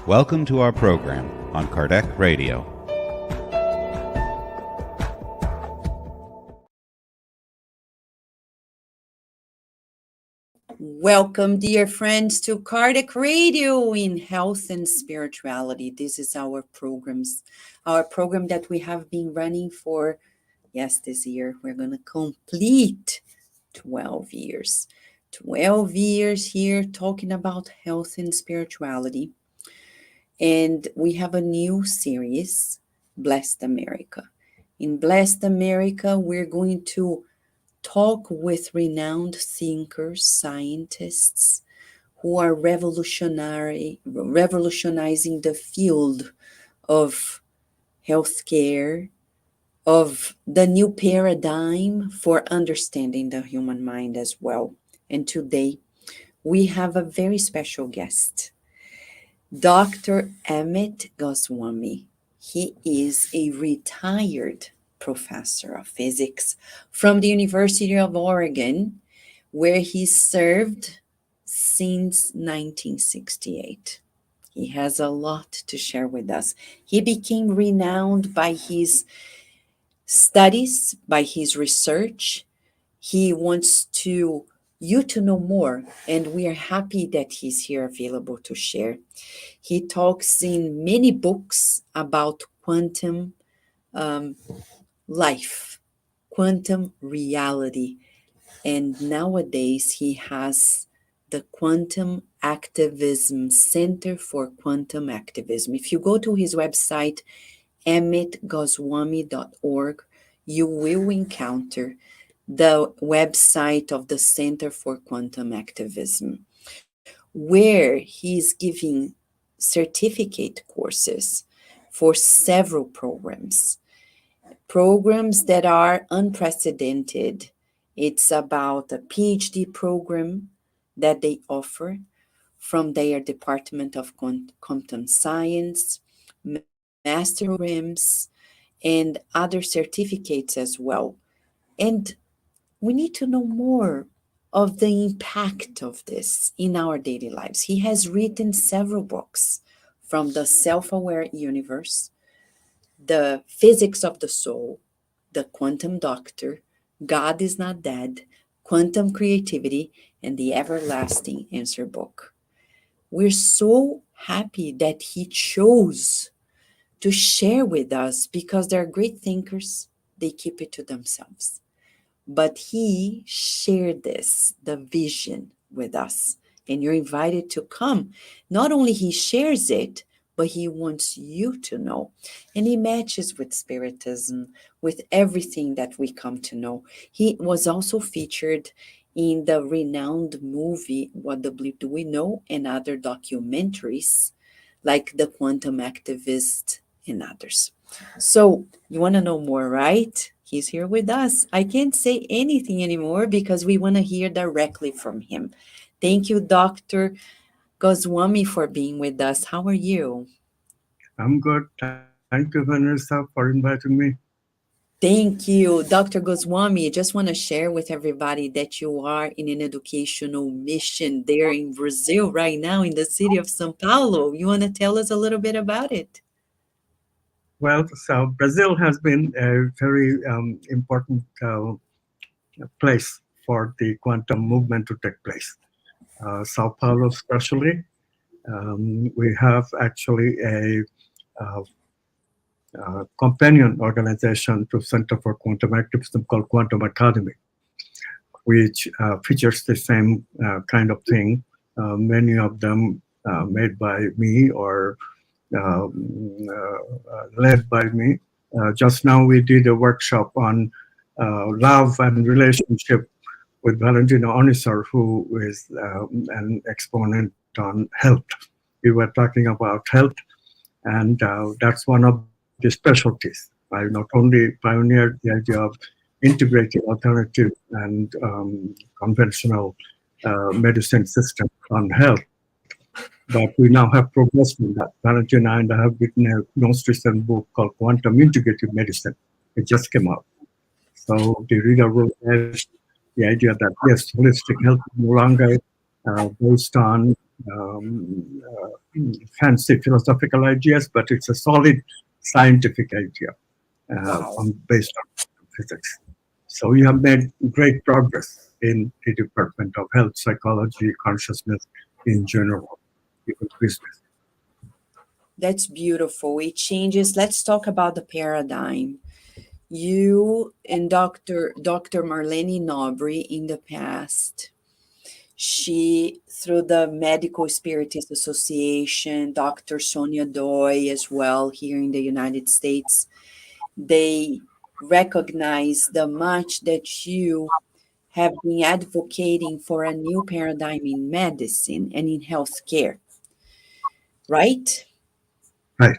Welcome to our program on Kardec Radio. Welcome, dear friends, to Kardec Radio in Health and Spirituality. This is our program that we have been running for, this year we're going to complete 12 years. 12 years here talking about health and spirituality. And we have a new series, Blessed America. In Blessed America, we're going to talk with renowned thinkers, scientists who are revolutionizing the field of healthcare, of the new paradigm for understanding the human mind as well. And today we have a very special guest, Dr. Amit Goswami. He is a retired professor of physics from the University of Oregon, where he served since 1968. He has a lot to share with us. He became renowned by his studies, by his research. He wants you to know more, and we are happy that he's here available to share. He talks in many books about quantum life, quantum reality, and nowadays he has the Quantum Activism Center for Quantum Activism. If you go to his website, amitgoswami.org, you will encounter the website of the Center for Quantum Activism, where he's giving certificate courses for several programs that are unprecedented. It's about a PhD program that they offer from their Department of Quantum Science, master programs, and other certificates as well. And we need to know more of the impact of this in our daily lives. He has written several books, from The Self-Aware Universe, The Physics of the Soul, The Quantum Doctor, God is Not Dead, Quantum Creativity, and The Everlasting Answer book. We're so happy that he chose to share with us, because they're great thinkers. They keep it to themselves. But he shared the vision with us, and you're invited to come. Not only he shares it, but he wants you to know. And he matches with Spiritism, with everything that we come to know. He was also featured in the renowned movie, What the Bleep Do We Know? And other documentaries, like The Quantum Activist and others. So you want to know more, right? He's here with us. I can't say anything anymore because we want to hear directly from him. Thank you, Dr. Goswami, for being with us. How are you? I'm good. Thank you, Vanessa, for inviting me. Thank you, Dr. Goswami. I just want to share with everybody that you are in an educational mission there in Brazil right now, in the city of São Paulo. You want to tell us a little bit about it? Well, so Brazil has been a very important place for the quantum movement to take place. Sao Paulo especially. We have actually a companion organization to Center for Quantum Activism called Quantum Academy, which features the same kind of thing. Many of them made by me or led by me. Just now we did a workshop on love and relationship with Valentino Onisor, who is an exponent on health. We were talking about health, and that's one of the specialties. I not only pioneered the idea of integrating alternative and conventional medicine system on health, but we now have progressed in that. Valentino and I have written a most recent book called Quantum Integrative Medicine. It just came out. So the reader will have the idea that yes, holistic health is no longer based on fancy philosophical ideas, but it's a solid scientific idea Wow. based on physics. So we have made great progress in the Department of Health, Psychology, Consciousness in general, even business. That's beautiful. It changes. Let's talk about the paradigm. You and Dr. Marlene Nobre in the past, she, through the Medical Spiritist Association, Dr. Sonia Doi as well here in the United States, they recognize the much that you have been advocating for a new paradigm in medicine and in healthcare, right? Right.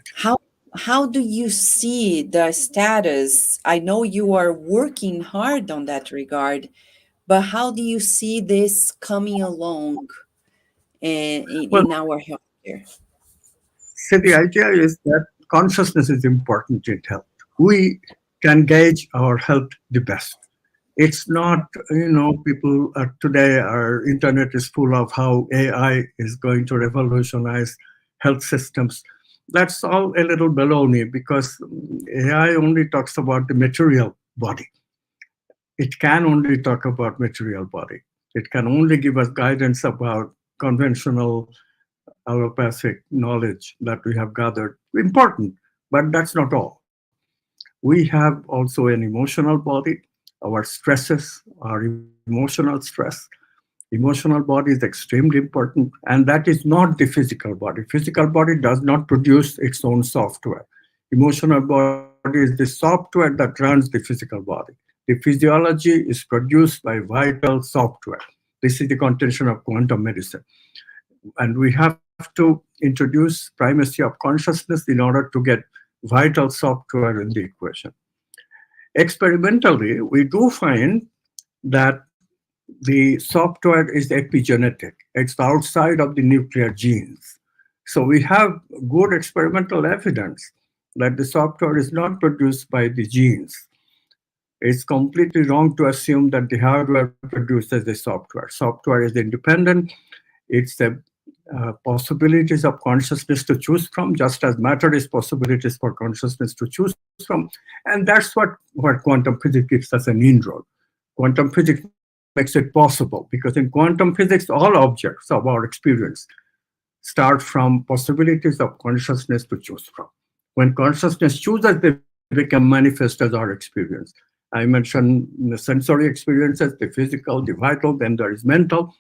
How do you see the status? I know you are working hard on that regard, but how do you see this coming along Well, in our healthcare? so the idea is that consciousness is important in health. We can gauge our health the best. It's not, people today, our internet is full of how AI is going to revolutionize health systems. That's all a little baloney because AI only talks about the material body. It can only talk about material body. It can only give us guidance about conventional allopathic knowledge that we have gathered. Important, but that's not all. We have also an emotional body, our stresses, our emotional stress. Emotional body is extremely important, and that is not the physical body. Physical body does not produce its own software. Emotional body is the software that runs the physical body. The physiology is produced by vital software. This is the contention of quantum medicine. And we have to introduce primacy of consciousness in order to get vital software in the equation. Experimentally, we do find that the software is epigenetic. It's outside of the nuclear genes. So we have good experimental evidence that the software is not produced by the genes. It's completely wrong to assume that the hardware produces the software. Software is independent. It's the possibilities of consciousness to choose from, just as matter is possibilities for consciousness to choose from. And that's what quantum physics gives us an inroad. Quantum physics makes it possible because in quantum physics, all objects of our experience start from possibilities of consciousness to choose from. When consciousness chooses, they become manifest as our experience. I mentioned the sensory experiences, the physical, the vital, then there is mental.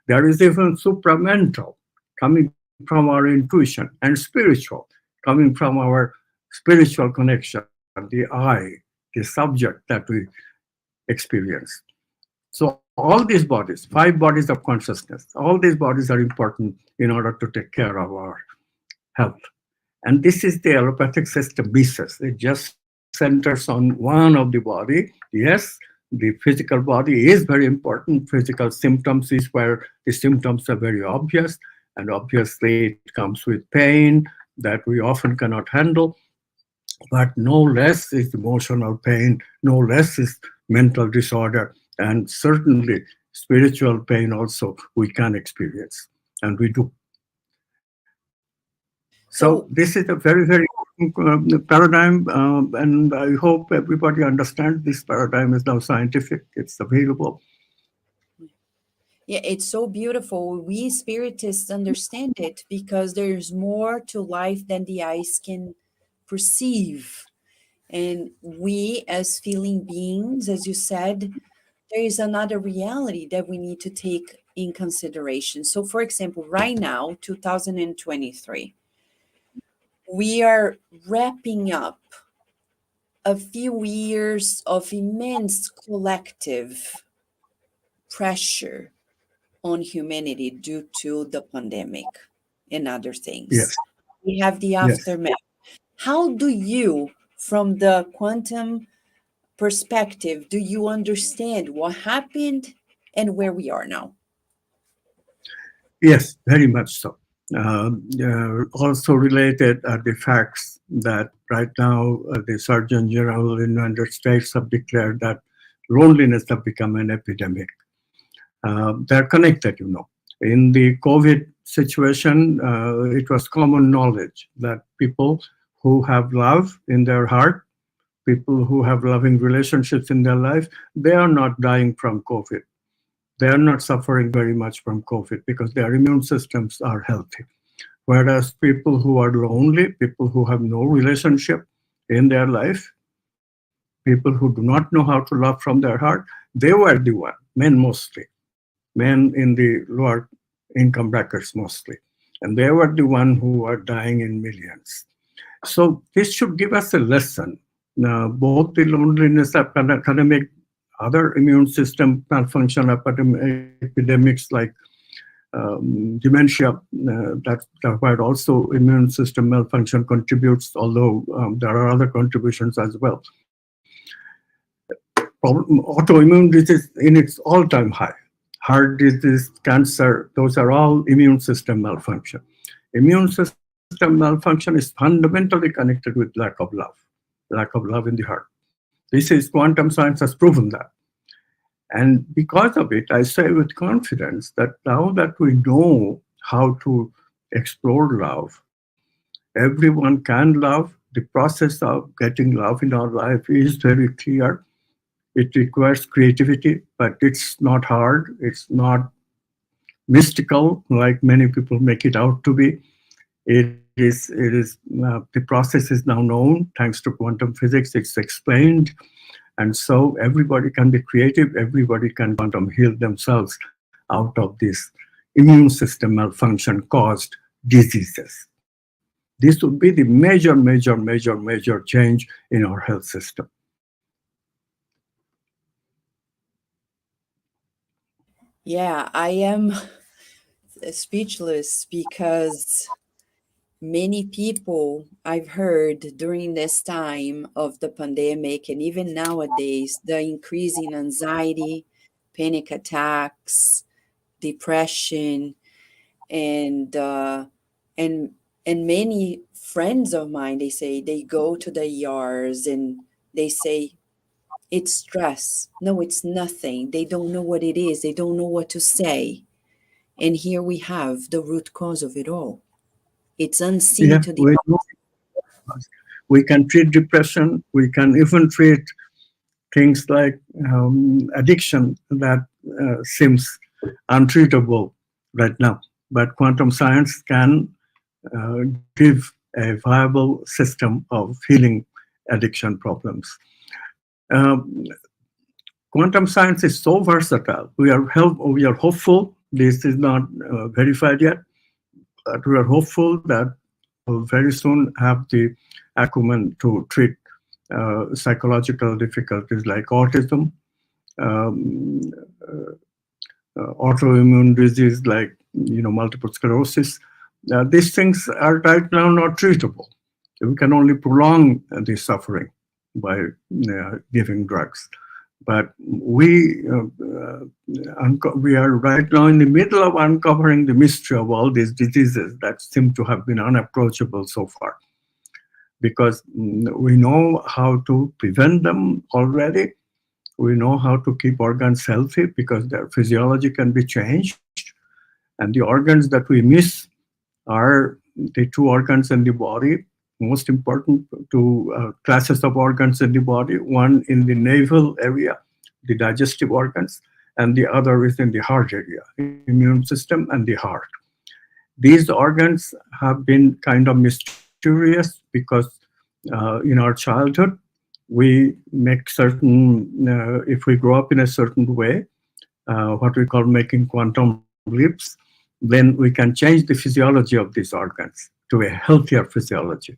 There is even supramental coming from our intuition, and spiritual coming from our spiritual connection, the I, the subject that we experience. So all these bodies, 5 bodies of consciousness, all these bodies are important in order to take care of our health. And this is the allopathic system basis. It just centers on one of the body. Yes, the physical body is very important. Physical symptoms is where the symptoms are very obvious. And obviously, it comes with pain that we often cannot handle. But no less is emotional pain, no less is mental disorder, and certainly spiritual pain also we can experience, and we do. So So, this is a very, very paradigm, and I hope everybody understands this paradigm is now scientific, it's available. yeah, it's so beautiful. We spiritists understand it because there's more to life than the eyes can perceive. And we, as feeling beings, as you said, there is another reality that we need to take in consideration. So, for example, right now, 2023, we are wrapping up a few years of immense collective pressure on humanity due to the pandemic and other Yes, things. We have the yes. aftermath. How do you, from the quantum perspective, do you understand what happened and where we are now? Yes, very much so. Also related are the facts that right now the Surgeon General in the United States have declared that loneliness has become an epidemic. They're connected, In the COVID situation, it was common knowledge that people who have love in their heart, people who have loving relationships in their life, they are not dying from COVID. They are not suffering very much from COVID because their immune systems are healthy. Whereas people who are lonely, people who have no relationship in their life, people who do not know how to love from their heart, they were the one, men mostly, men in the lower income brackets mostly. And they were the one who are dying in millions. So this should give us a lesson. Now, both the loneliness epidemic, other immune system malfunction epidemics like dementia, that where also immune system malfunction contributes, although there are other contributions as well. Autoimmune disease in its all-time high. Heart disease, cancer, those are all immune system malfunction. Immune system malfunction is fundamentally connected with lack of love in the heart. This is quantum science has proven that. And because of it, I say with confidence that now that we know how to explore love, everyone can love. The process of getting love in our life is very clear. It requires creativity, but it's not hard. It's not mystical like many people make it out to be. The process is now known thanks to quantum physics. It's explained. And so everybody can be creative. Everybody can quantum heal themselves out of this immune system malfunction caused diseases. This would be the major change in our health system. Yeah, I am speechless because many people I've heard during this time of the pandemic and even nowadays, the increase in anxiety, panic attacks, depression, and and and many friends of mine, they say they go to the ERs and they say it's stress. No, it's nothing. They don't know what it is. They don't know what to say. And here we have the root cause of it all. It's unseen Yeah, to the we can treat depression. We can even treat things like addiction that seems untreatable right now. But quantum science can give a viable system of healing addiction problems. Quantum science is so versatile. We are hopeful. This is not verified yet, but we are hopeful that we'll very soon have the acumen to treat psychological difficulties like autism, um, autoimmune disease like multiple sclerosis. These things are right now not treatable. We can only prolong the suffering by giving drugs. But we are right now in the middle of uncovering the mystery of all these diseases that seem to have been unapproachable so far. Because we know how to prevent them already. We know how to keep organs healthy because their physiology can be changed. And the organs that we miss are the two organs in the body, most important two classes of organs in the body. One in the navel area, the digestive organs, and the other is in the heart area, immune system and the heart. These organs have been kind of mysterious because in our childhood, we make certain, if we grow up in a certain way, what we call making quantum leaps, then we can change the physiology of these organs to a healthier physiology.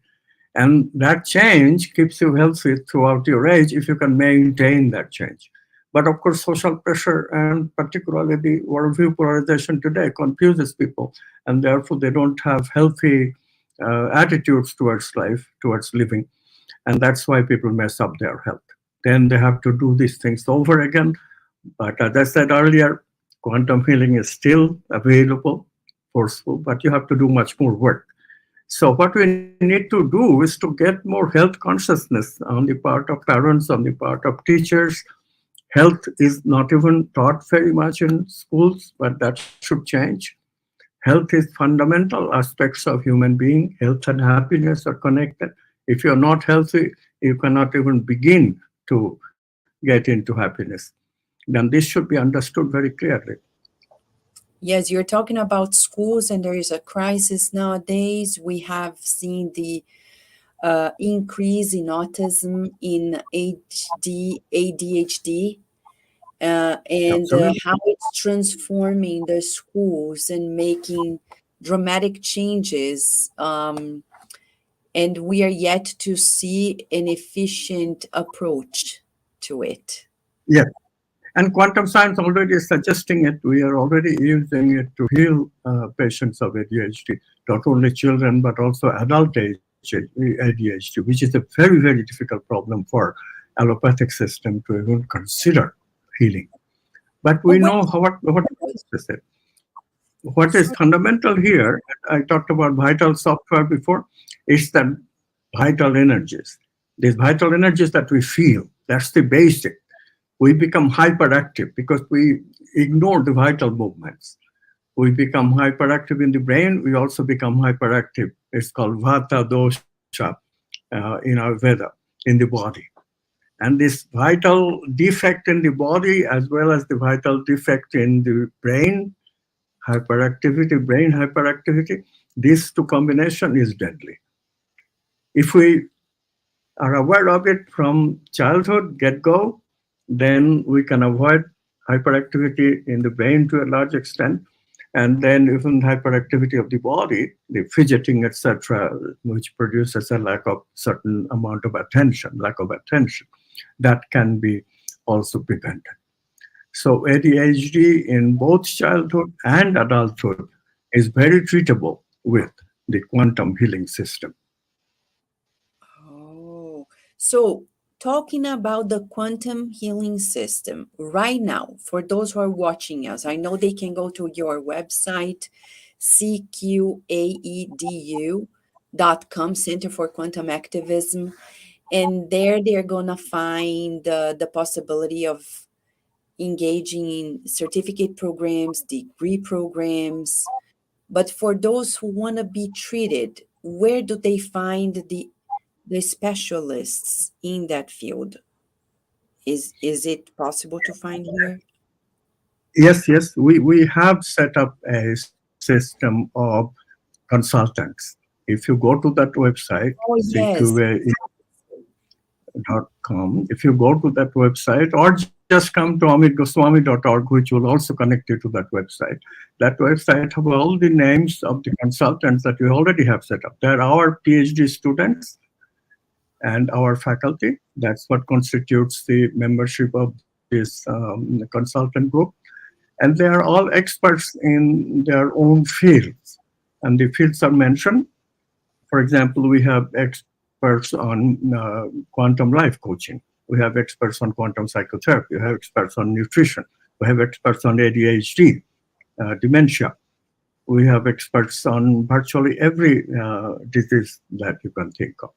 And that change keeps you healthy throughout your age if you can maintain that change. But of course, social pressure and particularly the worldview polarization today confuses people, and therefore they don't have healthy attitudes towards life, towards living. And that's why people mess up their health. Then they have to do these things over again. But as I said earlier, quantum healing is still available, forceful, but you have to do much more work. So what we need to do is to get more health consciousness on the part of parents, on the part of teachers, Health is not even taught very much in schools, but that should change. Health is fundamental aspects of human being. Health and happiness are connected. If you're not healthy, you cannot even begin to get into happiness. Then this should be understood very clearly. Yes, you're talking about schools, and there is a crisis nowadays. We have seen the increase in autism, in ADHD, and Absolutely. how it's transforming the schools and making dramatic changes. And we are yet to see an efficient approach to it. Yes. And quantum science already is suggesting it. We are already using it to heal patients of ADHD, not only children, but also adult ADHD, which is a very, very difficult problem for allopathic system to even consider healing. But But we when know what is it. What is fundamental here, I talked about vital software before, is that vital energies. These vital energies that we feel, that's the basic. We become hyperactive because we ignore the vital movements. We become hyperactive in the brain. We also become hyperactive. It's called vata dosha in our Veda, in the body. And this vital defect in the body, as well as the vital defect in the brain hyperactivity, these two combination is deadly. If we are aware of it from childhood get-go, then we can avoid hyperactivity in the brain to a large extent, and then even hyperactivity of the body, the fidgeting, etc., which produces a lack of certain amount of lack of attention, that can be also prevented. So ADHD in both childhood and adulthood is very treatable with the quantum healing system. Oh, so talking about the quantum healing system right now, for those who are watching us, I know they can go to your website, cqaedu.com, Center for Quantum Activism, and there they're gonna find the possibility of engaging in certificate programs, degree programs. But for those who want to be treated, where do they find the specialists in that field? Is it possible to find here? Yes, we have set up a system of consultants. If you go to that website, Oh, yes. cqaedu.com, if you go to that website or just come to amitgoswami.org, which will also connect you to that website have all the names of the consultants that we already have set up. They're our PhD students and our faculty. That's what constitutes the membership of this consultant group. And they are all experts in their own fields. And the fields are mentioned. For example, we have experts on quantum life coaching. We have experts on quantum psychotherapy. We have experts on nutrition. We have experts on ADHD, dementia. We have experts on virtually every disease that you can think of.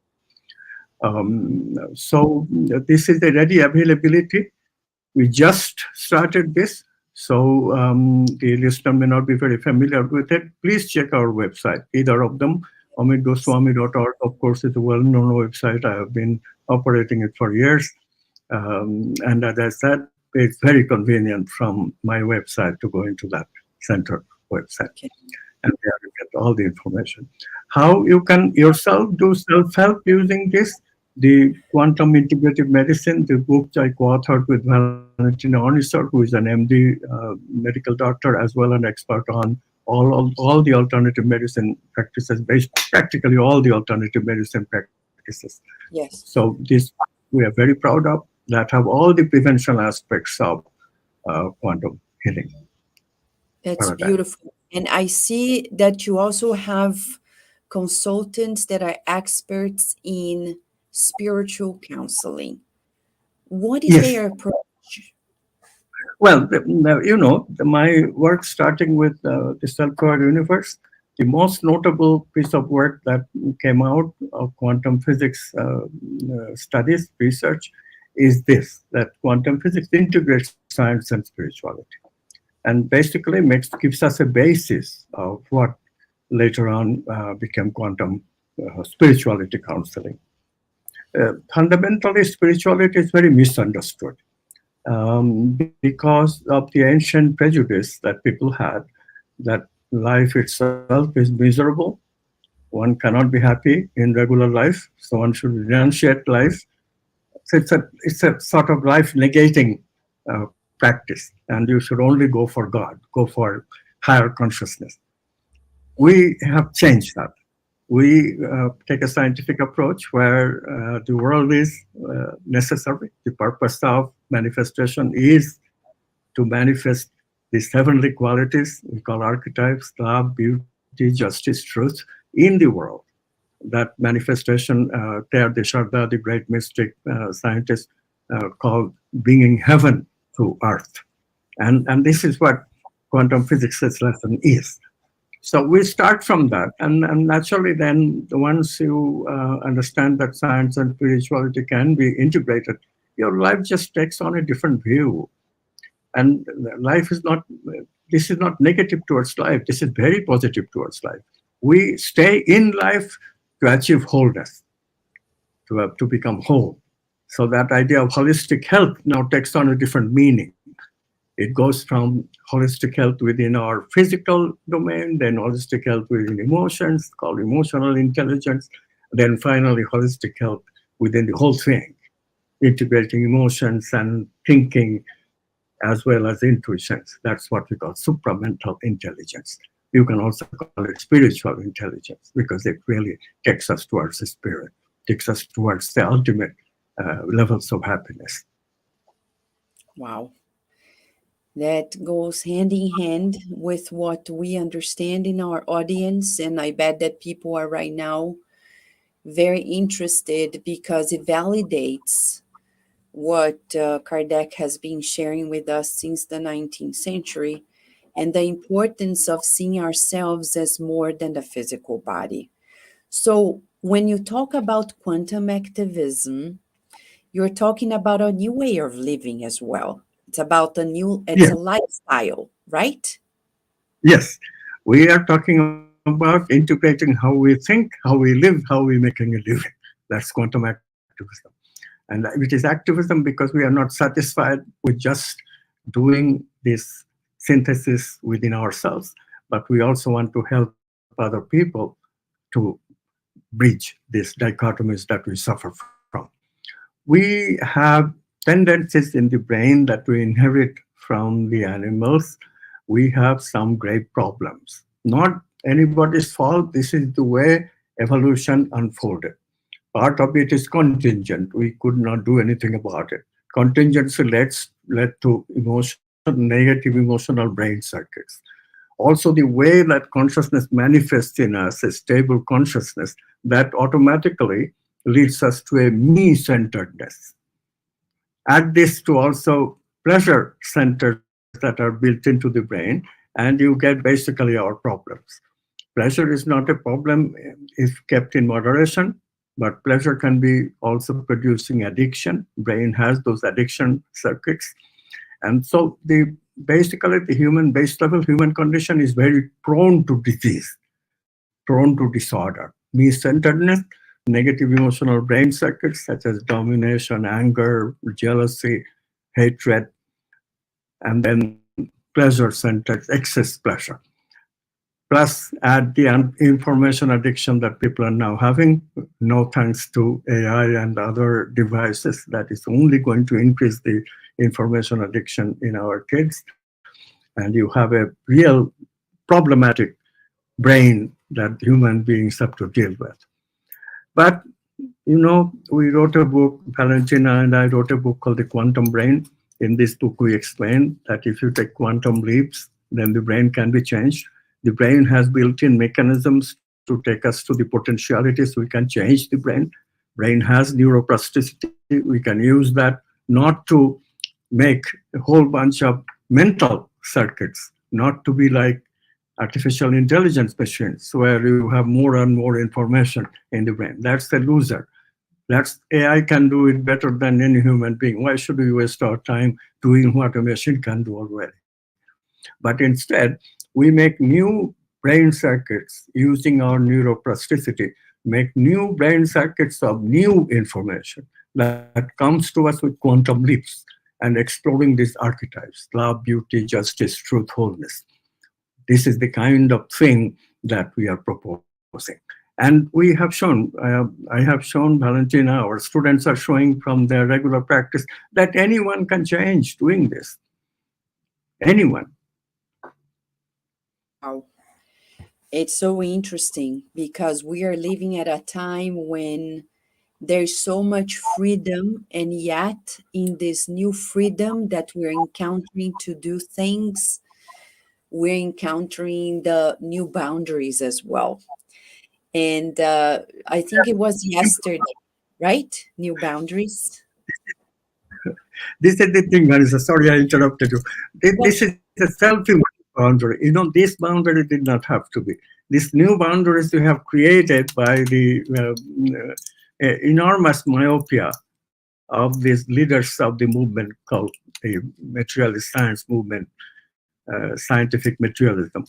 So this is the ready availability. We just started this, so the listener may not be very familiar with it. Please check our website, either of them. amitgoswami.org, of course, is a well-known website. I have been operating it for years. And as I said, it's very convenient from my website to go into that center website. Okay. And there you get all the information. How you can yourself do self-help using this, the Quantum Integrative Medicine, the book I co-authored with Vanessa Anseloni, who is an MD medical doctor, as well an expert on all the alternative medicine practices, practically all the alternative medicine practices. Yes. So this we are very proud of, that have all the prevention aspects of quantum healing. That's paradigm. beautiful. And I see that you also have consultants that are experts in spiritual counseling. What is Yes. their approach? Well, my work starting with the self-aware universe, the most notable piece of work that came out of quantum physics studies, research, is this, that quantum physics integrates science and spirituality, and basically gives us a basis of what later on became quantum spirituality counseling. Fundamentally, spirituality is very misunderstood because of the ancient prejudice that people had that life itself is miserable. One cannot be happy in regular life, so one should renunciate life. So it's a sort of life negating practice, and you should only go for God, go for higher consciousness. We have changed that. We take a scientific approach where the world is necessary. The purpose of manifestation is to manifest these heavenly qualities we call archetypes: love, beauty, justice, truth in the world. That manifestation, Teilhard de Chardin, the great mystic scientist, called bringing heaven to earth. And this is what quantum physics' lesson is. So we start from that, and naturally then once you understand that science and spirituality can be integrated, your life just takes on a different view. And life is not, this is not negative towards life, this is very positive towards life. We stay in life to achieve wholeness, to become whole. So that idea of holistic health now takes on a different meaning. It goes from holistic health within our physical domain, then holistic health within emotions, called emotional intelligence, then finally holistic health within the whole thing, integrating emotions and thinking as well as intuitions. That's what we call supramental intelligence. You can also call it spiritual intelligence because it really takes us towards the spirit, takes us towards the ultimate levels of happiness. Wow. That goes hand in hand with what we understand in our audience. And I bet that people are right now very interested because it validates what Kardec has been sharing with us since the 19th century, and the importance of seeing ourselves as more than the physical body. So when you talk about quantum activism, you're talking about a new way of living as well. It's about it's a lifestyle, right? Yes, we are talking about integrating how we think, how we live, how we making a living. That's quantum activism. And it is activism because we are not satisfied with just doing this synthesis within ourselves, but we also want to help other people to bridge these dichotomies that we suffer from. We have tendencies in the brain that we inherit from the animals. We have some grave problems. Not anybody's fault. This is the way evolution unfolded. Part of it is contingent. We could not do anything about it. Contingency led to negative emotional brain circuits. Also, the way that consciousness manifests in us, a stable consciousness, that automatically leads us to a me-centeredness. Add this to also pleasure centers that are built into the brain, and you get basically our problems. Pleasure is not a problem if kept in moderation, but pleasure can be also producing addiction. Brain has those addiction circuits. And so basically the human base level human condition is very prone to disease, prone to disorder. Me-centeredness, negative emotional brain circuits such as domination, anger, jealousy, hatred, and then pleasure-centered, excess pleasure. Plus, add the information addiction that people are now having, no thanks to AI and other devices, that is only going to increase the information addiction in our kids. And you have a real problematic brain that human beings have to deal with. But, we wrote a book, Valentina and I wrote a book called The Quantum Brain. In this book, we explain that if you take quantum leaps, then the brain can be changed. The brain has built-in mechanisms to take us to the potentialities. We can change the brain. Brain has neuroplasticity. We can use that not to make a whole bunch of mental circuits, not to be like artificial intelligence machines where you have more and more information in the brain. That's the loser. That's AI can do it better than any human being. Why should we waste our time doing what a machine can do already? But instead, we make new brain circuits using our neuroplasticity, make new brain circuits of new information that comes to us with quantum leaps and exploring these archetypes: love, beauty, justice, truth, wholeness. This is the kind of thing that we are proposing. And we have shown, I have shown Valentina, our students are showing from their regular practice that anyone can change doing this. Anyone. Wow. It's so interesting because we are living at a time when there's so much freedom, and yet in this new freedom that we're encountering to do things, we're encountering the new boundaries as well. And I think it was yesterday, right? New boundaries. This is the thing, Vanessa. Sorry, I interrupted you. Well, This is a self-imposed boundary. This boundary did not have to be. These new boundaries we have created by the enormous myopia of these leaders of the movement called the materialist science movement, scientific materialism.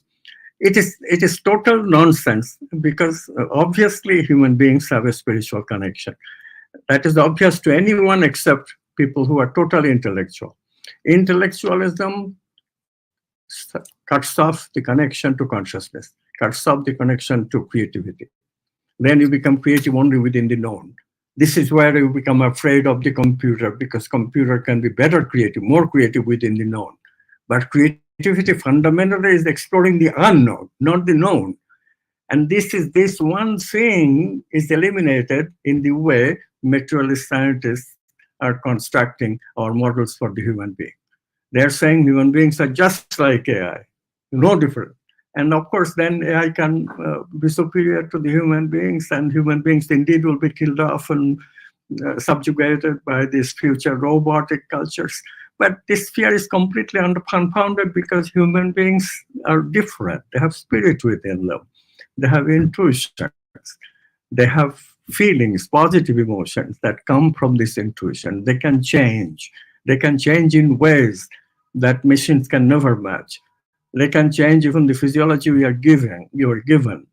It is total nonsense because obviously human beings have a spiritual connection. That is obvious to anyone except people who are totally intellectual. Intellectualism cuts off the connection to consciousness, cuts off the connection to creativity. Then you become creative only within the known. This is where you become afraid of the computer because computer can be better creative, more creative within the known. But creativity fundamentally is exploring the unknown, not the known. And this one thing is eliminated in the way materialist scientists are constructing our models for the human being. They're saying human beings are just like AI, no different. And of course, then AI can be superior to the human beings, and human beings indeed will be killed off and subjugated by these future robotic cultures. But this fear is completely unfounded because human beings are different. They have spirit within them. They have intuitions. They have feelings, positive emotions that come from this intuition. They can change. They can change in ways that machines can never match. They can change even the physiology you are given.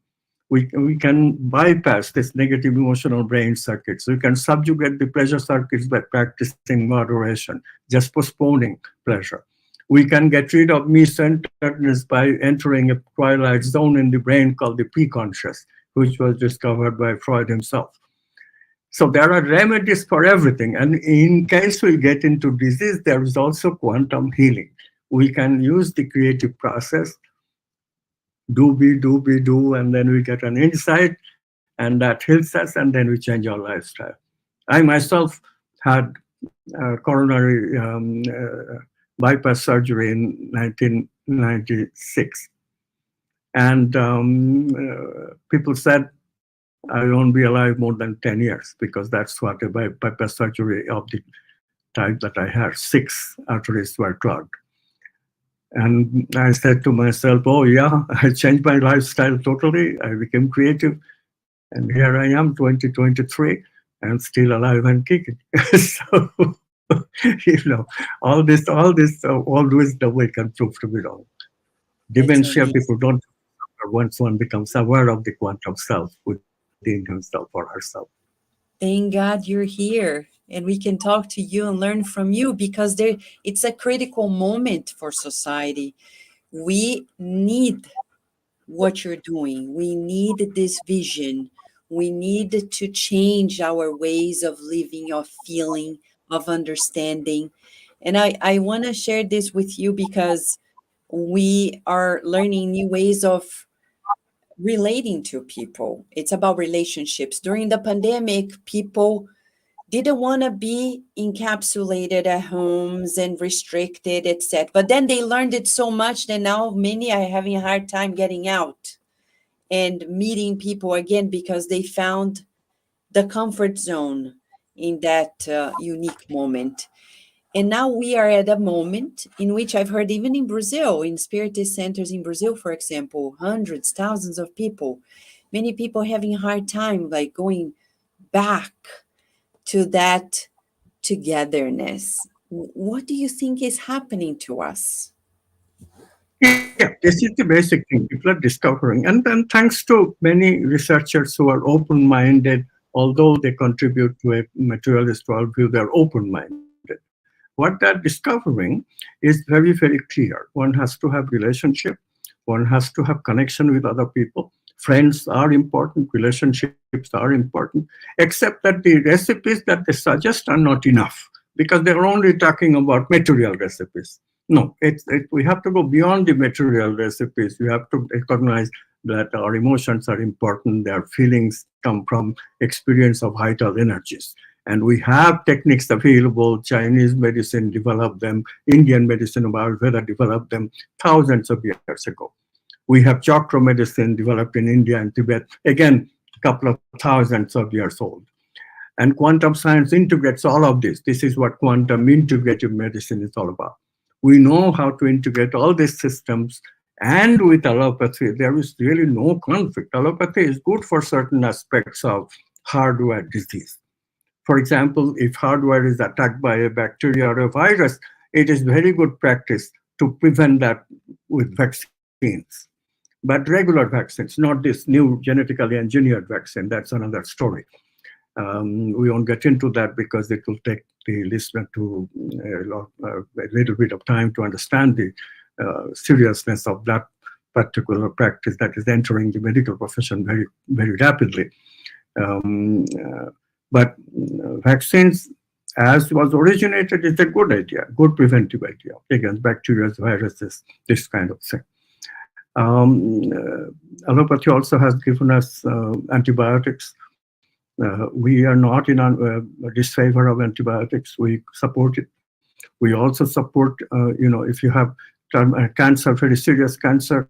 We can bypass this negative emotional brain circuits. We can subjugate the pleasure circuits by practicing moderation, just postponing pleasure. We can get rid of me-centeredness by entering a twilight zone in the brain called the pre-conscious, which was discovered by Freud himself. So there are remedies for everything. And in case we get into disease, there is also quantum healing. We can use the creative process, do, and then we get an insight, and that heals us, and then we change our lifestyle. I myself had coronary bypass surgery in 1996. And people said I won't be alive more than 10 years because that's what a bypass surgery of the type that I had. 6 arteries were clogged. And I said to myself, oh yeah, I changed my lifestyle totally. I became creative. And here I am, 2023, and still alive and kicking. So, all wisdom we can prove to be wrong. Dementia, people don't once one becomes aware of the quantum self within himself or herself. thank God you're here and we can talk to you and learn from you because it's a critical moment for society. We need what you're doing. We need this vision. We need to change our ways of living, of feeling, of understanding. And I want to share this with you because we are learning new ways of relating to people. It's about relationships. During the pandemic, people didn't want to be encapsulated at homes and restricted, etc. But then they learned it so much that now many are having a hard time getting out and meeting people again because they found the comfort zone in that unique moment. And now we are at a moment in which I've heard, even in Brazil, in spiritist centers in Brazil, for example, hundreds, thousands of people, many people having a hard time like going back to that togetherness. What do you think is happening to us? Yeah, this is the basic thing people are discovering. And then thanks to many researchers who are open-minded, although they contribute to a materialist worldview, they're open-minded. What they're discovering is very, very clear. One has to have relationship. One has to have connection with other people. Friends are important. Relationships are important. Except that the recipes that they suggest are not enough because they're only talking about material recipes. No, we have to go beyond the material recipes. We have to recognize that our emotions are important. Their feelings come from experience of vital energies. And we have techniques available. Chinese medicine developed them. Indian medicine, Ayurveda developed them thousands of years ago. We have chakra medicine developed in India and Tibet, again, a couple of thousands of years old. And quantum science integrates all of this. This is what quantum integrative medicine is all about. We know how to integrate all these systems. And with allopathy, there is really no conflict. Allopathy is good for certain aspects of hardware disease. For example, if hardware is attacked by a bacteria or a virus, it is very good practice to prevent that with vaccines. But regular vaccines, not this new genetically engineered vaccine, that's another story. We won't get into that because it will take the listener to a little bit of time to understand the seriousness of that particular practice that is entering the medical profession very, very rapidly. But vaccines, as was originated, is a good idea, good preventive idea against bacteria, viruses, this kind of thing. Allopathy also has given us antibiotics. We are not in disfavor of antibiotics. We support it. We also support, if you have cancer, very serious cancer,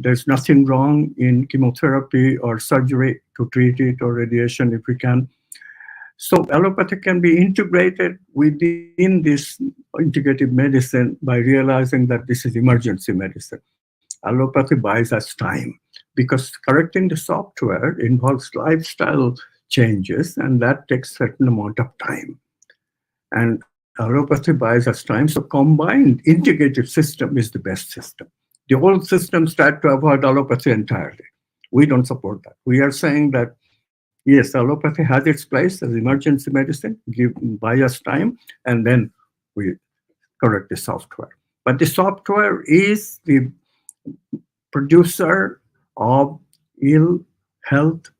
there's nothing wrong in chemotherapy or surgery to treat it or radiation if we can. So allopathy can be integrated within this integrative medicine by realizing that this is emergency medicine. Allopathy buys us time because correcting the software involves lifestyle changes and that takes a certain amount of time. And allopathy buys us time. So combined integrative system is the best system. The old systems tried to avoid allopathy entirely. We don't support that. We are saying that, yes, allopathy has its place as emergency medicine, buy us time, and then we correct the software. But the software is the producer of ill health.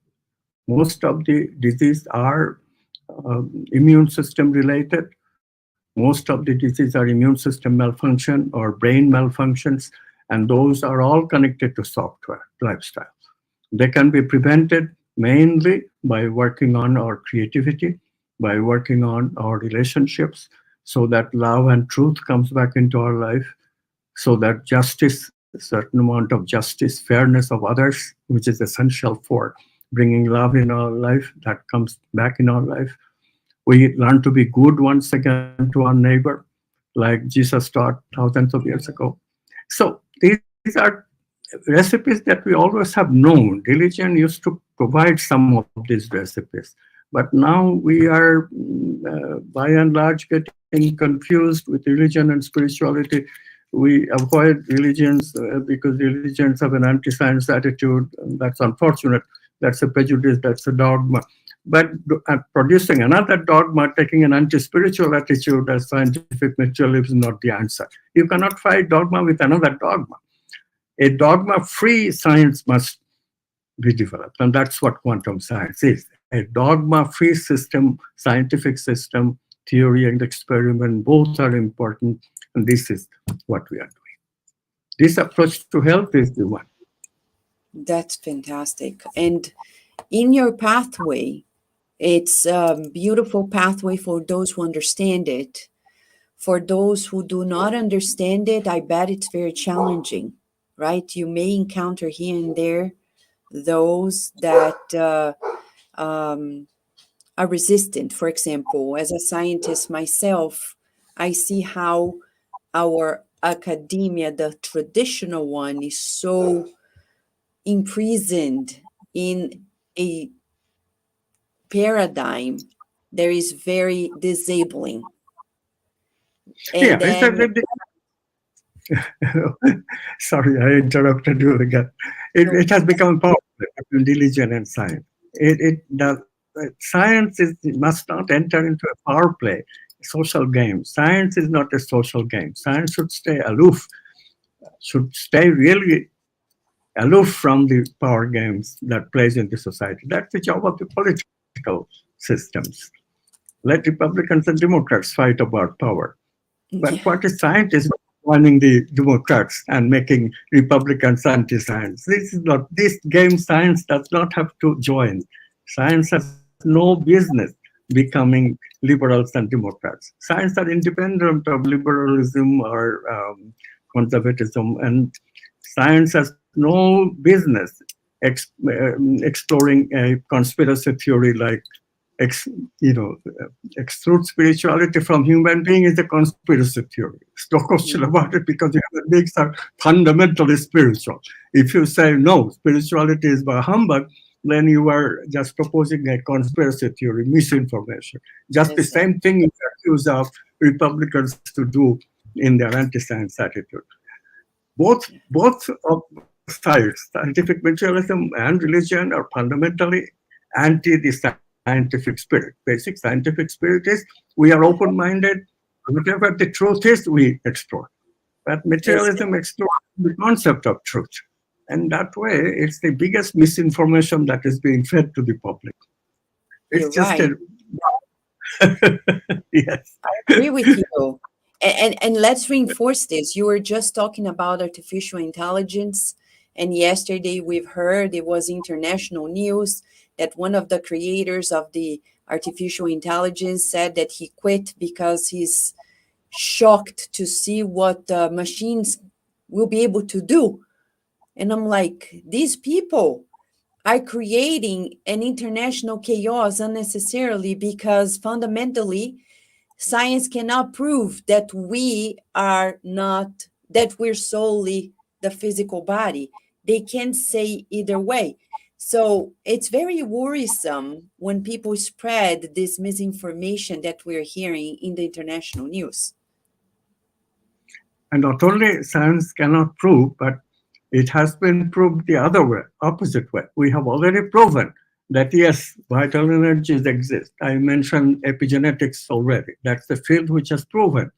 Most of the diseases are immune system related. Most of the diseases are immune system malfunction or brain malfunctions, and those are all connected to software lifestyle. They can be prevented mainly by working on our creativity, by working on our relationships, so that love and truth comes back into our life, so that justice, a certain amount of justice, fairness of others, which is essential for bringing love in our life, that comes back in our life. We learn to be good once again to our neighbor, like Jesus taught thousands of years ago. So these are recipes that we always have known. Religion used to provide some of these recipes. But now we are, by and large, getting confused with religion and spirituality. We avoid religions because religions have an anti-science attitude. That's unfortunate. That's a prejudice. That's a dogma. But producing another dogma, taking an anti-spiritual attitude as scientific materialism is not the answer. You cannot fight dogma with another dogma. A dogma-free science must be developed, and that's what quantum science is. A dogma-free system, scientific system, theory and experiment, both are important, and this is what we are doing. This approach to health is the one. That's fantastic. And in your pathway, it's a beautiful pathway for those who understand it. For those who do not understand it, I bet it's very challenging, right? You may encounter here and there those that are resistant. For example, as a scientist myself, I see how our academia, the traditional one, is so imprisoned in a paradigm there is very disabling. And Yeah, then, sorry, I interrupted you again. It has become powerful between religion and science. Science must not enter into a power play, social game. Science is not a social game. Science should stay aloof, should stay really aloof from the power games that plays in the society. That's the job of the political systems. Let Republicans and Democrats fight about power. But what is scientists joining the Democrats and making Republicans anti-science? This game. Science does not have to join. Science has no business becoming liberals and Democrats. Science are independent of liberalism or conservatism, and science has no business exploring a conspiracy theory like exclude spirituality from human being is a conspiracy theory. There's no question about it, because human beings are fundamentally spiritual. If you say no, spirituality is by humbug, then you are just proposing a conspiracy theory, misinformation. Just the same thing you accuse of Republicans to do in their anti-science attitude. Both of sides, scientific materialism and religion, are fundamentally anti the scientific spirit. Basic scientific spirit is we are open-minded. Whatever the truth is, we explore. But materialism explores the concept of truth. And that way, it's the biggest misinformation that is being fed to the public. It's You're just right. Yes. I agree with you. And let's reinforce this. You were just talking about artificial intelligence. And yesterday we've heard, it was international news, that one of the creators of the artificial intelligence said that he quit because he's shocked to see what machines will be able to do. And I'm like, these people are creating an international chaos unnecessarily, because fundamentally, science cannot prove that we're solely the physical body. They can't say either way. So it's very worrisome when people spread this misinformation that we're hearing in the international news. And not only science cannot prove, but it has been proved the other way, opposite way. We have already proven that yes, vital energies exist. I mentioned epigenetics already. That's the field which has proven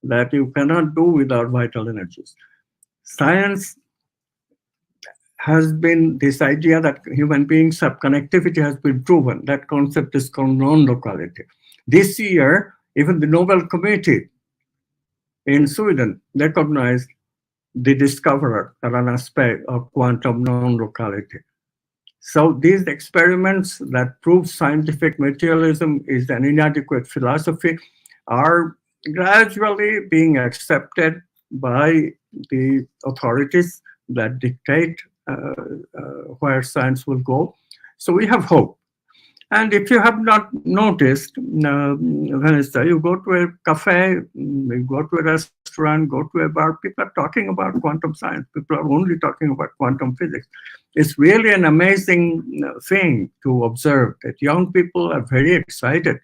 that you cannot do without vital energies. Science has been this idea that human beings have connectivity has been proven. That concept is called non-locality. This year, even the Nobel Committee in Sweden recognized the discoverer, an aspect of quantum non-locality. So these experiments that prove scientific materialism is an inadequate philosophy are gradually being accepted by the authorities that dictate where science will go. So we have hope. And if you have not noticed, Vanessa, you go to a cafe, you go to a restaurant, go to a bar, people are talking about quantum science. People are only talking about quantum physics. It's really an amazing thing to observe that young people are very excited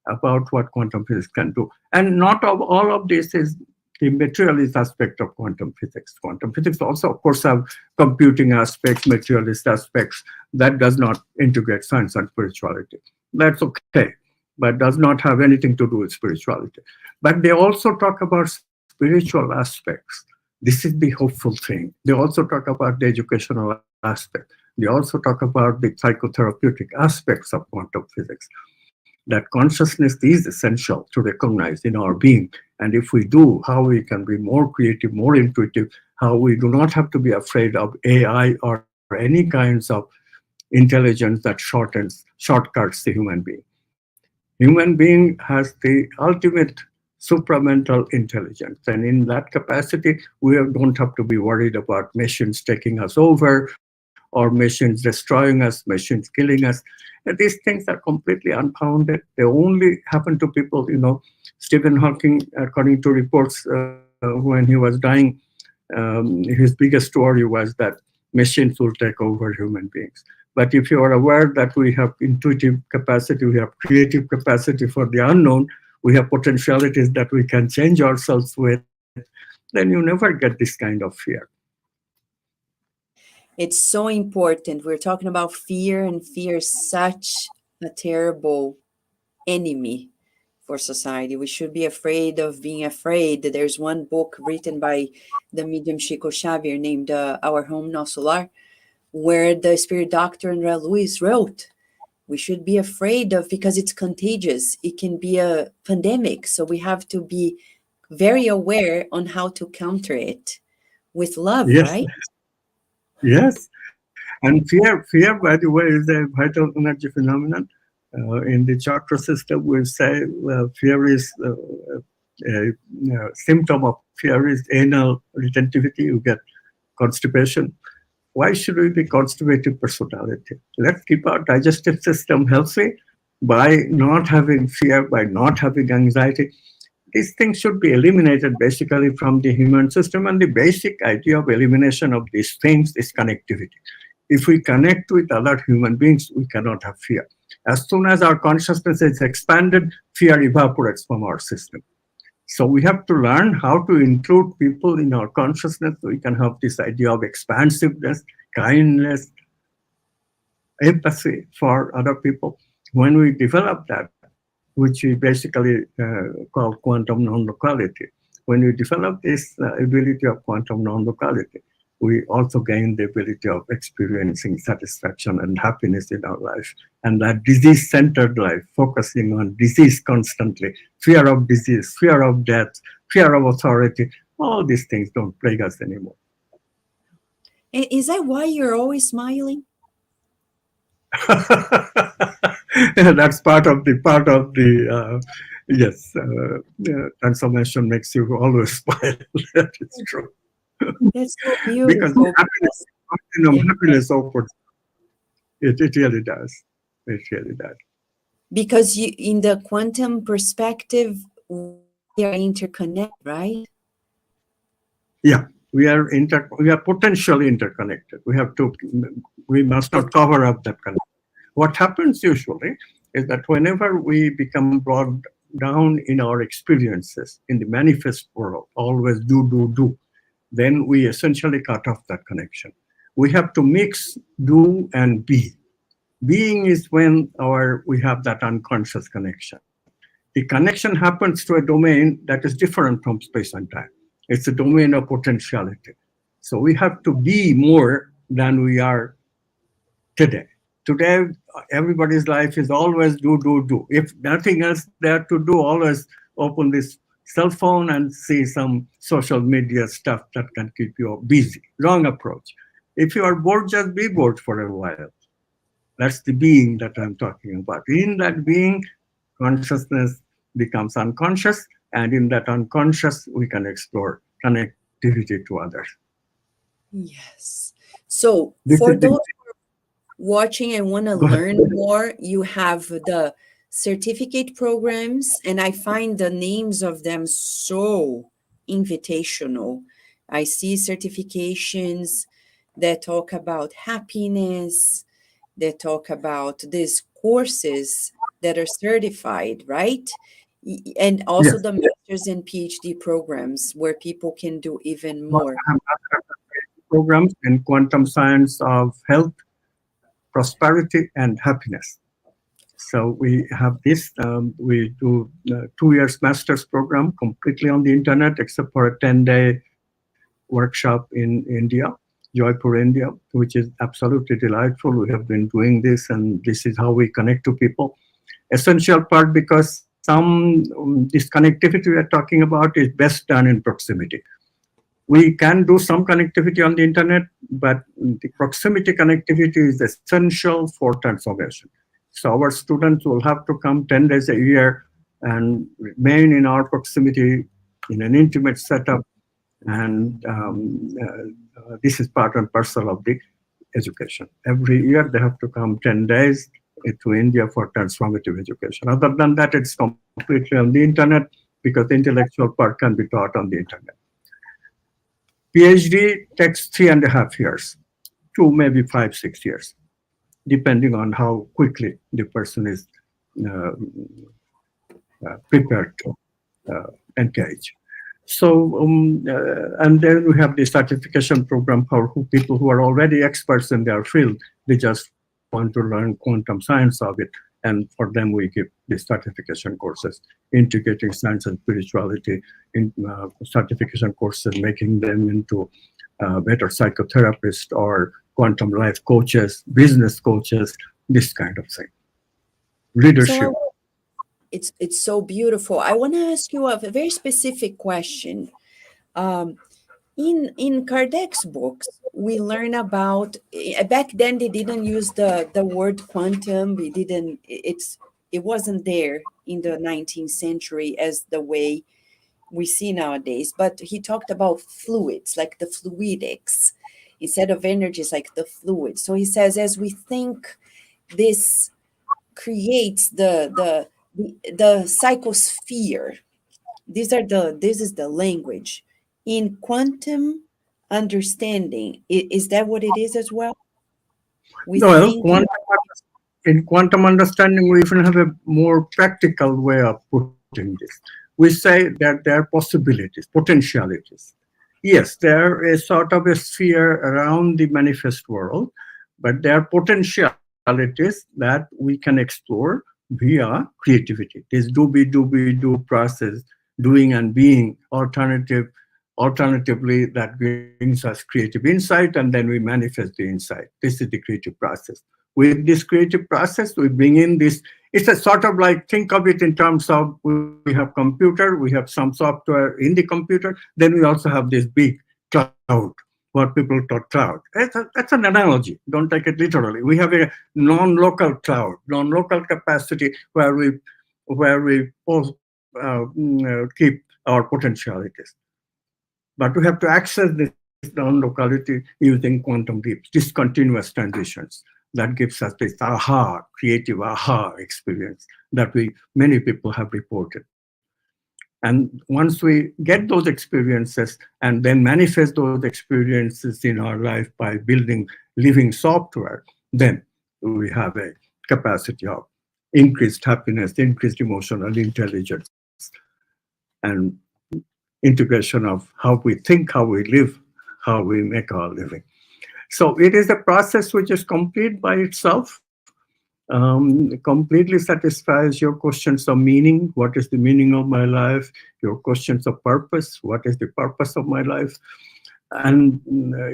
about what quantum physics can do. And not all of this is the materialist aspect of quantum physics. Quantum physics also, of course, have computing aspects, materialist aspects. That does not integrate science and spirituality. That's okay, but does not have anything to do with spirituality. But they also talk about spiritual aspects. This is the hopeful thing. They also talk about the educational aspect. They also talk about the psychotherapeutic aspects of quantum physics. That consciousness is essential to recognize in our being. And if we do, how we can be more creative, more intuitive, how we do not have to be afraid of AI or any kinds of intelligence that shortcuts the human being. Human being has the ultimate supramental intelligence. And in that capacity, we don't have to be worried about machines taking us over or machines destroying us, machines killing us. And these things are completely unfounded. They only happen to people, Stephen Hawking, according to reports when he was dying, his biggest worry was that machines will take over human beings. But if you are aware that we have intuitive capacity, we have creative capacity for the unknown, we have potentialities that we can change ourselves with, then you never get this kind of fear. It's so important. We're talking about fear, and fear is such a terrible enemy for society. We should be afraid of being afraid. There's one book written by the medium Chico Xavier named Our Home, Nosso Lar, where the spirit doctor André Luiz wrote, we should be afraid of, because it's contagious. It can be a pandemic. So we have to be very aware on how to counter it with love, Yes, right? yes. And fear, by the way, is a vital energy phenomenon. In the chakra system, we say fear is a symptom of fear is anal retentivity. You get constipation. Why should we be constipated personality? Let's keep our digestive system healthy by not having fear, by not having anxiety. These things should be eliminated basically from the human system. And the basic idea of elimination of these things is connectivity. If we connect with other human beings, we cannot have fear. As soon as our consciousness is expanded, fear evaporates from our system. So we have to learn how to include people in our consciousness so we can have this idea of expansiveness, kindness, empathy for other people. When we develop that, which we basically call quantum non-locality, when we develop this ability of quantum non-locality, we also gain the ability of experiencing satisfaction and happiness in our life. And that disease-centered life, focusing on disease constantly, fear of disease, fear of death, fear of authority, all these things don't plague us anymore. Is that why you're always smiling? That's part of the yes, transformation makes you always smile. That is true. That's so Because beautiful. happiness opens. It really does. It really does. Because you, in the quantum perspective, we are interconnected, right? Yeah, we are potentially interconnected. We must not cover up that connection. What happens usually is that whenever we become brought down in our experiences in the manifest world, always do, then we essentially cut off that connection. We have to mix do and be. Being is when we have that unconscious connection. The connection happens to a domain that is different from space and time. It's a domain of potentiality. So we have to be more than we are today. Today, everybody's life is always do. If nothing else there to do, always open this cell phone and see some social media stuff that can keep you busy. Wrong approach. If you are bored, just be bored for a while. That's the being that I'm talking about. In that being, consciousness becomes unconscious, and in that unconscious, we can explore connectivity to others. Yes. So for those watching and want to learn more, you have the certificate programs, and I find the names of them so invitational. I see certifications that talk about happiness, that talk about these courses that are certified, right? And also the master's and PhD programs where people can do even more. Programs in quantum science of health, prosperity, and happiness. So we have this, we do 2 years master's program completely on the internet, except for a 10-day workshop in India, Jaipur, India, which is absolutely delightful. We have been doing this, and this is how we connect to people. Essential part, because this connectivity we are talking about is best done in proximity. We can do some connectivity on the internet, but the proximity connectivity is essential for transformation. So our students will have to come 10 days a year and remain in our proximity in an intimate setup. And this is part and parcel of the education. Every year they have to come 10 days to India for transformative education. Other than that, it's completely on the internet, because the intellectual part can be taught on the internet. PhD takes 3.5 years, 2, maybe 5, 6 years. depending on how quickly the person is uh, prepared to engage. So, and then we have the certification program for people who are already experts in their field. They just want to learn quantum science of it. And for them, we give the certification courses, integrating science and spirituality, in certification courses, making them into better psychotherapists or quantum life coaches, business coaches, this kind of thing. Leadership. So it's so beautiful. I want to ask you a very specific question. In Kardec's books, we learn about, back then they didn't use the word quantum. It wasn't there in the 19th century as the way we see nowadays. But he talked about fluids, like the fluidics, instead of energies, like the fluids. So he says, as we think, this creates the psychosphere. This is the language in quantum understanding. Is that what it is as well? We Well, think in quantum understanding, we even have a more practical way of putting this. We say that there are possibilities, potentialities. Yes, there is sort of a sphere around the manifest world, but there are potentialities that we can explore via creativity. This do process, doing and being alternatively, that brings us creative insight, and then we manifest the insight. This is the creative process. With this creative process, we bring in this. It's a sort of like, think of it in terms of, we have computer, we have some software in the computer, then we also have this big cloud, what people call cloud. That's an analogy. Don't take it literally. We have a non-local cloud, non-local capacity where we keep our potentialities. But we have to access this non-locality using quantum leaps, discontinuous transitions. That gives us this creative aha experience that many people have reported. And once we get those experiences and then manifest those experiences in our life by building living software, then we have a capacity of increased happiness, increased emotional intelligence, and integration of how we think, how we live, how we make our living. So it is a process which is complete by itself, completely satisfies your questions of meaning. What is the meaning of my life? Your questions of purpose. What is the purpose of my life? And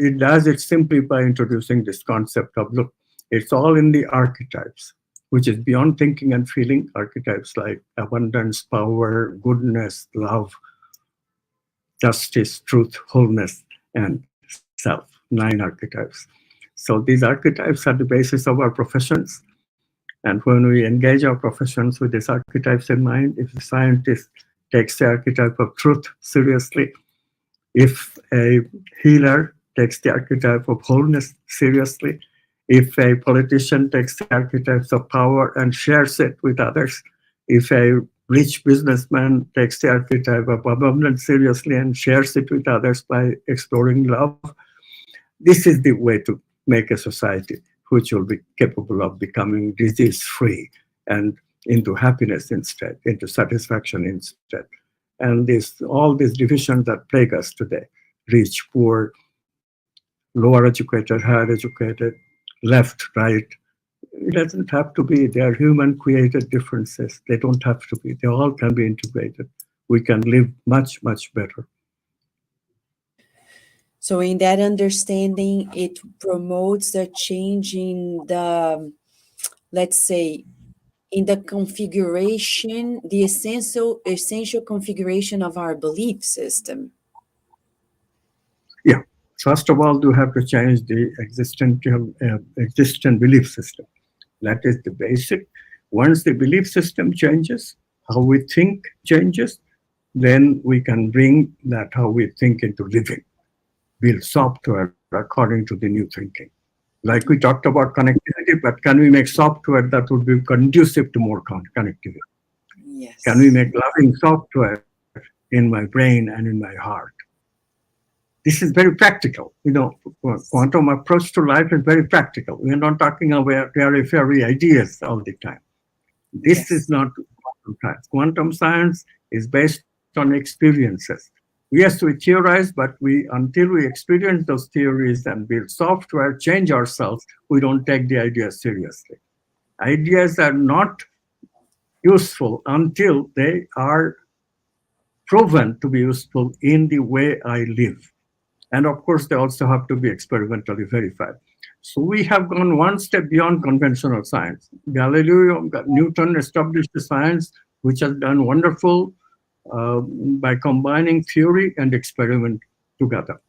it does it simply by introducing this concept of, look, it's all in the archetypes, which is beyond thinking and feeling. Archetypes like abundance, power, goodness, love, justice, truth, wholeness, and self. 9 archetypes. So these archetypes are the basis of our professions. And when we engage our professions with these archetypes in mind, if a scientist takes the archetype of truth seriously, if a healer takes the archetype of wholeness seriously, if a politician takes the archetypes of power and shares it with others, if a rich businessman takes the archetype of abundance seriously and shares it with others by exploring love, this is the way to make a society which will be capable of becoming disease-free and into happiness instead, into satisfaction instead. And all these divisions that plague us today, rich, poor, lower educated, higher educated, left, right, it doesn't have to be. They are human created differences. They don't have to be. They all can be integrated. We can live much, much better. so in that understanding, it promotes the change in the, let's say, in the configuration, the essential configuration of our belief system. Yeah. First of all, you have to change the existent belief system. That is the basic. Once the belief system changes, how we think changes, then we can bring that how we think into living, build software according to the new thinking. Like we talked about connectivity, but can we make software that would be conducive to more connectivity? Yes. Can we make loving software in my brain and in my heart? This is very practical. Quantum approach to life is very practical. We're not talking about airy fairy ideas all the time. This is Yes. not quantum science. Quantum science is based on experiences. Yes, we theorize, but until we experience those theories and build software, change ourselves, we don't take the ideas seriously. Ideas are not useful until they are proven to be useful in the way I live. And of course, they also have to be experimentally verified. So we have gone one step beyond conventional science. Galileo, Newton established a science which has done wonderful by combining theory and experiment together.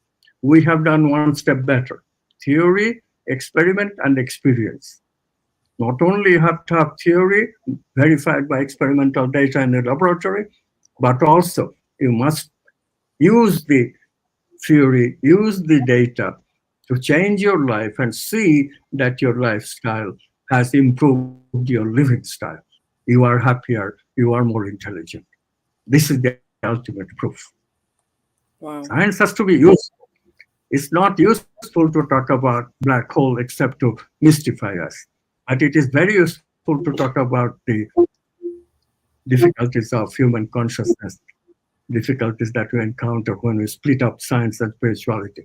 We have done one step better: theory, experiment, and experience. Not only you have to have theory verified by experimental data in the laboratory, but also you must use the theory, use the data to change your life and see that your lifestyle has improved your living style. You are happier, you are more intelligent. This is the ultimate proof. Wow. Science has to be useful. It's not useful to talk about black hole except to mystify us. But it is very useful to talk about the difficulties of human consciousness, difficulties that we encounter when we split up science and spirituality.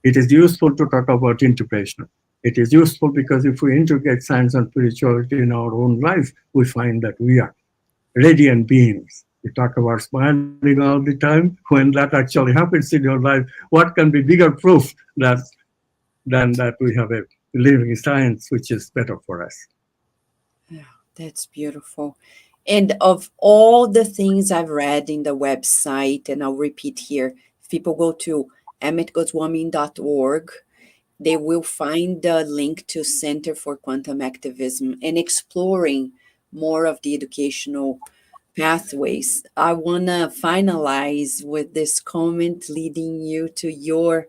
It is useful to talk about integration. It is useful because if we integrate science and spirituality in our own life, we find that we are radiant beings. We talk about smiling all the time. When that actually happens in your life, what can be bigger proof that than that we have a living science which is better for us? Yeah, that's beautiful. And of all the things I've read in the website, and I'll repeat here, if people go to amitgoswami.org, they will find the link to Center for Quantum Activism and exploring more of the educational pathways. I want to finalize with this comment leading you to your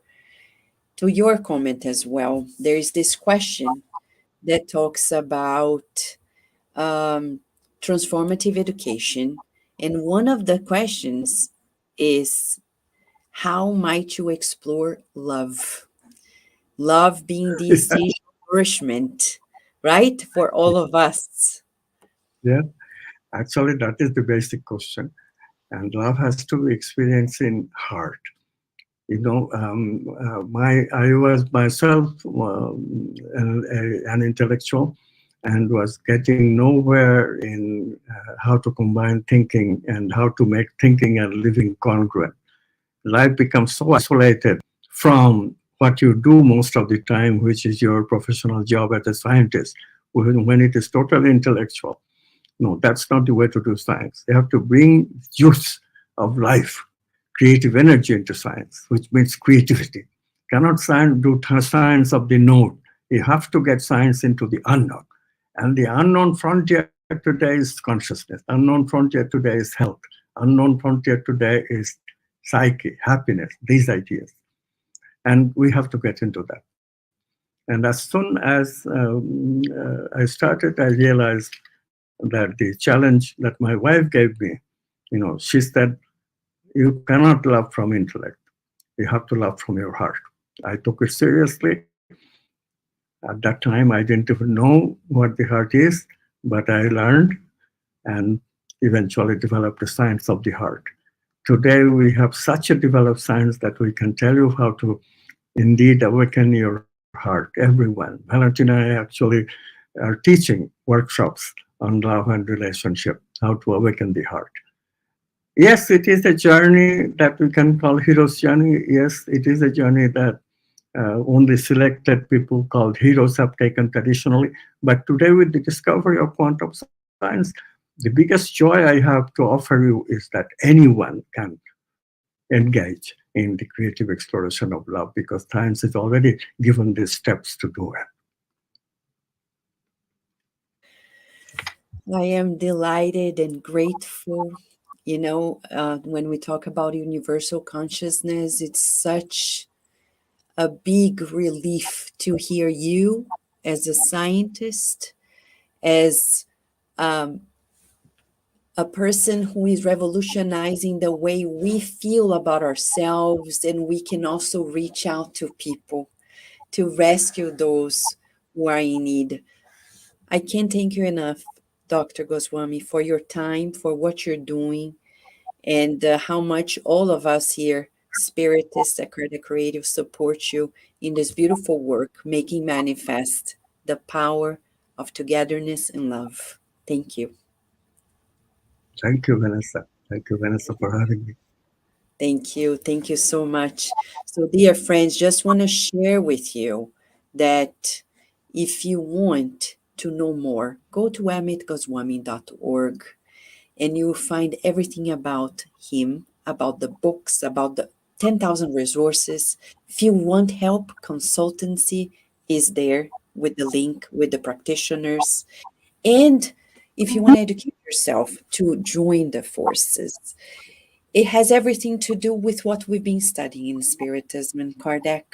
comment as well. There is this question that talks about um, transformative education. And one of the questions is, how might you explore love? Love being the essential nourishment, right? For all of us. Yeah, actually, that is the basic question. And love has to be experienced in heart. My I was myself an intellectual and was getting nowhere in how to combine thinking and how to make thinking and living congruent. Life becomes so isolated from what you do most of the time, which is your professional job as a scientist, when it is totally intellectual. No, that's not the way to do science. You have to bring juice of life, creative energy into science, which means creativity. Cannot do science of the known. You have to get science into the unknown. And the unknown frontier today is consciousness. Unknown frontier today is health. Unknown frontier today is psyche, happiness, these ideas. And we have to get into that. And as soon as I started, I realized that the challenge that my wife gave me, she said, you cannot love from intellect. You have to love from your heart. I took it seriously. At that time, I didn't even know what the heart is, but I learned and eventually developed the science of the heart. Today, we have such a developed science that we can tell you how to indeed awaken your heart, everyone. Valentina and I actually are teaching workshops on love and relationship, how to awaken the heart. Yes, it is a journey that we can call hero's journey. Yes, it is a journey that only selected people called heroes have taken traditionally. But today, with the discovery of quantum science, the biggest joy I have to offer you is that anyone can engage in the creative exploration of love because science is already given these steps to do it. I am delighted and grateful. When we talk about universal consciousness, it's such a big relief to hear you as a scientist, as um, a person who is revolutionizing the way we feel about ourselves, and we can also reach out to people to rescue those who are in need. I can't thank you enough, Dr. Goswami, for your time, for what you're doing, and how much all of us here, Spiritists at Cardiac Radio, support you in this beautiful work, making manifest the power of togetherness and love. Thank you. Thank you, Vanessa. Thank you, Vanessa, for having me. Thank you. Thank you so much. So, dear friends, just want to share with you that if you want to know more, go to amitgoswami.org, and you will find everything about him, about the books, about the 10,000 resources. If you want help, consultancy is there with the link with the practitioners. And if you want to educate yourself to join the forces, it has everything to do with what we've been studying in Spiritism and Kardec.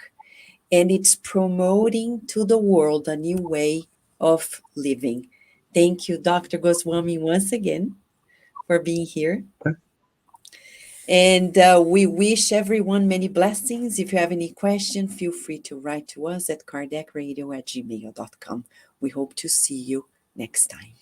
And it's promoting to the world a new way of living. Thank you, Dr. Goswami, once again for being here. And we wish everyone many blessings. If you have any question, feel free to write to us at kardecradio@gmail.com. We hope to see you next time.